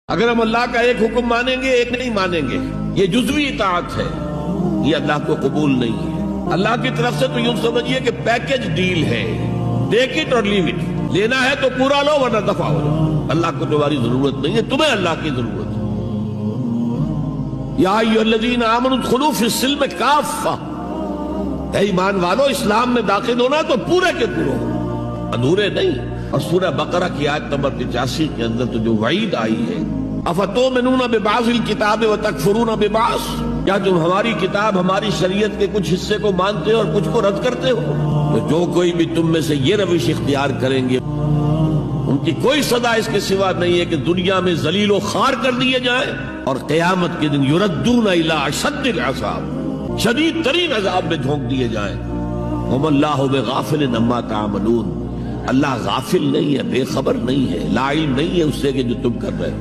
अगर हम अल्लाह का एक हुक्म मानेंगे एक नहीं मानेंगे, ये जुज़वी इताअत है, ये अल्लाह को कबूल नहीं है। अल्लाह की तरफ से तो यूं समझिए कि पैकेज डील है, टेक इट और लीव इट। लेना है तो पूरा लो वरना दफा हो जाओ। अल्लाह को तुम्हारी जरूरत नहीं है, तुम्हें अल्लाह की जरूरत है। या अय्युहल्लज़ीना आमनू उदखुलू फिस्सिल्म काफ़्फ़ा, ऐ ईमान वालो इस्लाम में दाखिल होना तो पूरे के पूरे हो, अधूरे नहीं। और सूरह बकरा की आयत नंबर 85 के अंदर तो जो वईद आई है, अफतुमिनूना बिबाज़िल किताब व तकफुरूना बिबाज़, क्या तुम हमारी किताब हमारी शरीयत के कुछ हिस्से को मानते हो और कुछ को रद्द करते हो? तो जो कोई भी तुम में से ये रविश इख्तियार करेंगे, उनकी कोई सदा इसके सिवा नहीं है कि दुनिया में जलीलो खार कर दिए जाए और क़यामत के दिन युरद्दूना इला अशद्दिल अज़ाब, शदीद तरीन अज़ाब में झोंक दिए जाए। वमल्लाहु बिगाफिलिन अम्मा तामलून, अल्लाह गाफिल नहीं है, बेखबर नहीं है, लाइल नहीं है उससे कि जो तुम कर रहे हो।